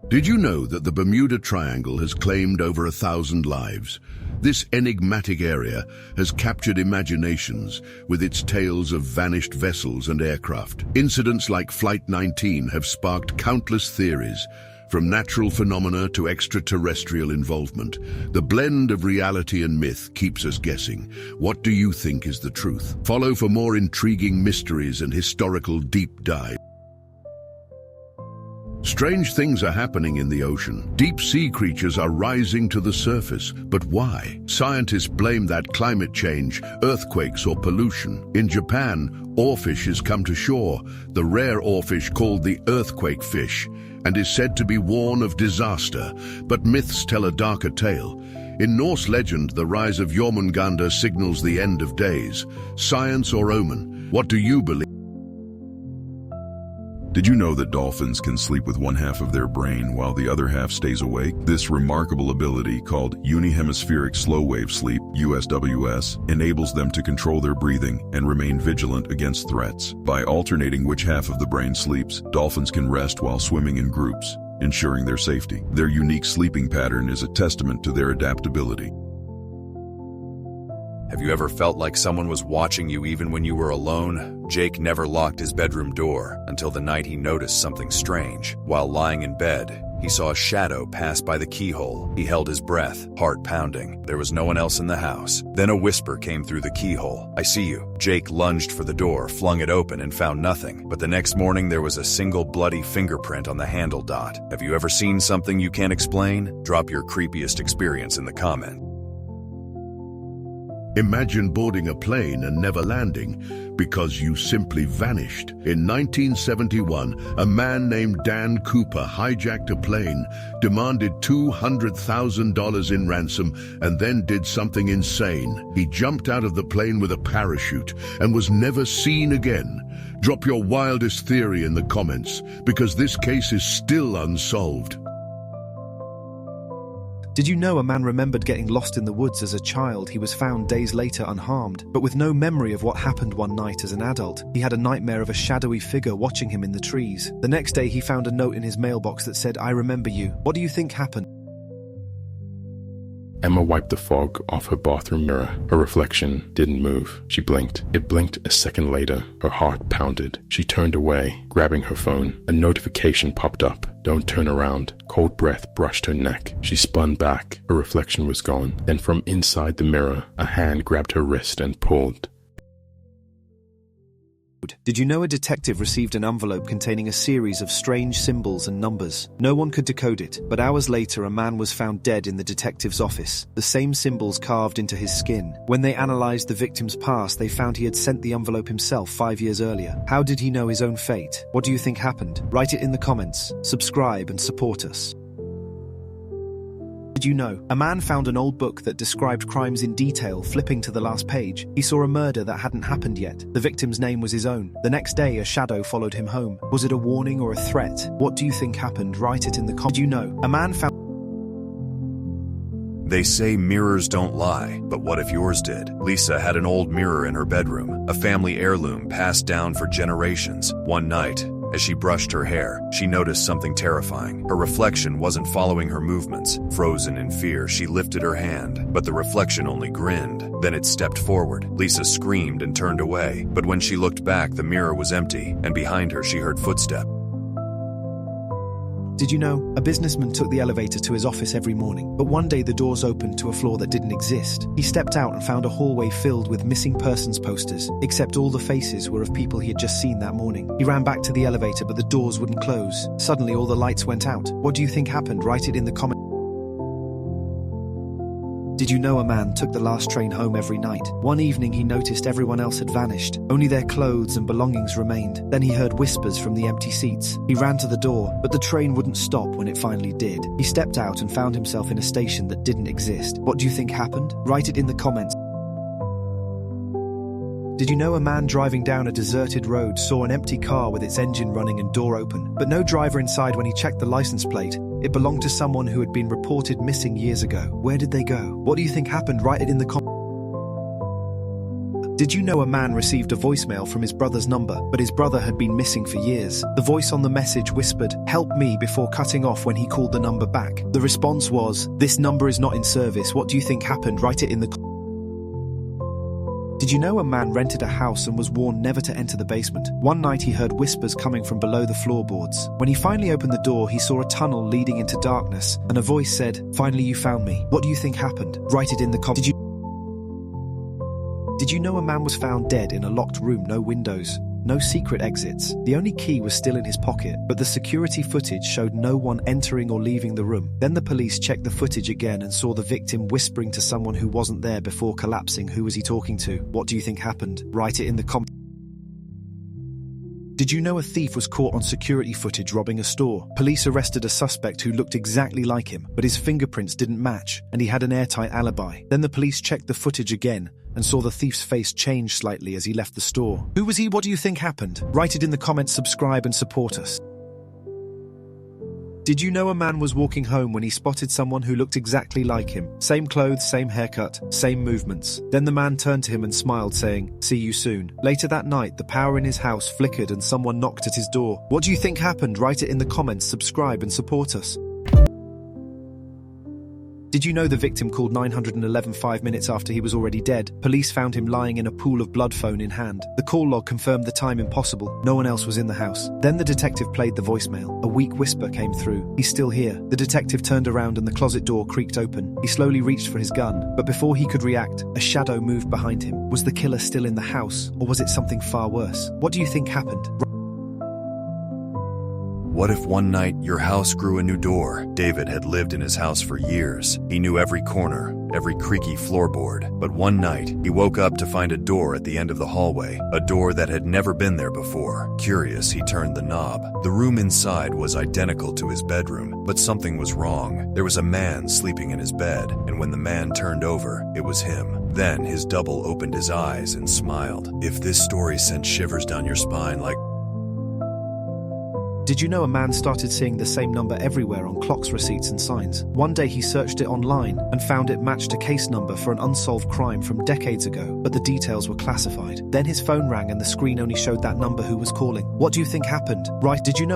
Did you know that the Bermuda Triangle has claimed over 1,000 lives? This enigmatic area has captured imaginations with its tales of vanished vessels and aircraft. Incidents like Flight 19 have sparked countless theories, from natural phenomena to extraterrestrial involvement. The blend of reality and myth keeps us guessing. What do you think is the truth? Follow for more intriguing mysteries and historical deep dives. Strange things are happening in the ocean. Deep-sea creatures are rising to the surface. But why? Scientists blame that climate change, earthquakes, or pollution. In Japan, oarfish has come to shore, the rare oarfish called the earthquake fish, and is said to be warned of disaster. But myths tell a darker tale. In Norse legend, the rise of Jormungandr signals the end of days. Science or omen? What do you believe? Did you know that dolphins can sleep with one half of their brain while the other half stays awake? This remarkable ability, called unihemispheric slow-wave sleep, USWS, enables them to control their breathing and remain vigilant against threats. By alternating which half of the brain sleeps, dolphins can rest while swimming in groups, ensuring their safety. Their unique sleeping pattern is a testament to their adaptability. Have you ever felt like someone was watching you even when you were alone? Jake never locked his bedroom door until the night he noticed something strange. While lying in bed, he saw a shadow pass by the keyhole. He held his breath, heart pounding. There was no one else in the house. Then a whisper came through the keyhole. "I see you." Jake lunged for the door, flung it open, and found nothing. But the next morning, there was a single bloody fingerprint on the handle dot. Have you ever seen something you can't explain? Drop your creepiest experience in the comment. Imagine boarding a plane and never landing because you simply vanished. In 1971, a man named Dan Cooper hijacked a plane, demanded $200,000 in ransom, and then did something insane. He jumped out of the plane with a parachute and was never seen again. Drop your wildest theory in the comments, because this case is still unsolved. Did you know a man remembered getting lost in the woods as a child? He was found days later unharmed, but with no memory of what happened one night as an adult. He had a nightmare of a shadowy figure watching him in the trees. The next day he found a note in his mailbox that said, "I remember you." What do you think happened? Emma wiped the fog off her bathroom mirror. Her reflection didn't move. She blinked. It blinked a second later. Her heart pounded. She turned away, grabbing her phone. A notification popped up. "Don't turn around." Cold breath brushed her neck. She spun back. Her reflection was gone. Then from inside the mirror, a hand grabbed her wrist and pulled. Did you know a detective received an envelope containing a series of strange symbols and numbers? No one could decode it, but hours later a man was found dead in the detective's office, the same symbols carved into his skin. When they analyzed the victim's past, they found he had sent the envelope himself 5 years earlier. How did he know his own fate? What do you think happened? Write it in the comments, subscribe and support us. Did you know? A man found an old book that described crimes in detail. Flipping to the last page, he saw a murder that hadn't happened yet. The victim's name was his own. The next day, a shadow followed him home. Was it a warning or a threat? What do you think happened? Write it in the comments. Did you know? A man found... They say mirrors don't lie, but what if yours did? Lisa had an old mirror in her bedroom, a family heirloom passed down for generations. One night, as she brushed her hair, she noticed something terrifying. Her reflection wasn't following her movements. Frozen in fear, she lifted her hand, but the reflection only grinned. Then it stepped forward. Lisa screamed and turned away, but when she looked back, the mirror was empty, and behind her she heard footsteps. Did you know? A businessman took the elevator to his office every morning, but one day the doors opened to a floor that didn't exist. He stepped out and found a hallway filled with missing persons posters, except all the faces were of people he had just seen that morning. He ran back to the elevator, but the doors wouldn't close. Suddenly all the lights went out. What do you think happened? Write it in the comments. Did you know a man took the last train home every night? One evening he noticed everyone else had vanished. Only their clothes and belongings remained. Then he heard whispers from the empty seats. He ran to the door, but the train wouldn't stop when it finally did. He stepped out and found himself in a station that didn't exist. What do you think happened? Write it in the comments. Did you know a man driving down a deserted road saw an empty car with its engine running and door open, but no driver inside when he checked the license plate? It belonged to someone who had been reported missing years ago. Where did they go? What do you think happened? Write it in the comments. Did you know a man received a voicemail from his brother's number, but his brother had been missing for years? The voice on the message whispered, "Help me," before cutting off when he called the number back. The response was, "This number is not in service. What do you think happened? Write it in the..." Did you know a man rented a house and was warned never to enter the basement? One night he heard whispers coming from below the floorboards. When he finally opened the door, he saw a tunnel leading into darkness, and a voice said, "Finally you found me. What do you think happened? Write it in the comments." Did you know a man was found dead in a locked room, no windows, no secret exits? The only key was still in his pocket, but the security footage showed no one entering or leaving the room. Then the police checked the footage again and saw the victim whispering to someone who wasn't there before collapsing. Who was he talking to? What do you think happened? Write it in the comments. Did you know a thief was caught on security footage robbing a store? Police arrested a suspect who looked exactly like him, but his fingerprints didn't match, and he had an airtight alibi. Then the police checked the footage again and saw the thief's face change slightly as he left the store. Who was he? What do you think happened? Write it in the comments, subscribe and support us. Did you know a man was walking home when he spotted someone who looked exactly like him? Same clothes, same haircut, same movements. Then the man turned to him and smiled, saying, "See you soon." Later that night, the power in his house flickered and someone knocked at his door. What do you think happened? Write it in the comments, subscribe and support us. Did you know the victim called 911 5 minutes after he was already dead? Police found him lying in a pool of blood, phone in hand. The call log confirmed the time impossible. No one else was in the house. Then the detective played the voicemail. A weak whisper came through. "He's still here." The detective turned around and the closet door creaked open. He slowly reached for his gun, but before he could react, a shadow moved behind him. Was the killer still in the house, or was it something far worse? What do you think happened? What if one night your house grew a new door? David had lived in his house for years. He knew every corner, every creaky floorboard. But one night, he woke up to find a door at the end of the hallway, a door that had never been there before. Curious, he turned the knob. The room inside was identical to his bedroom, but something was wrong. There was a man sleeping in his bed, and when the man turned over, it was him. Then his double opened his eyes and smiled. If this story sent shivers down your spine like... Did you know a man started seeing the same number everywhere on clocks, receipts and signs? One day he searched it online and found it matched a case number for an unsolved crime from decades ago, but the details were classified. Then his phone rang and the screen only showed that number who was calling. What do you think happened? Right, did you know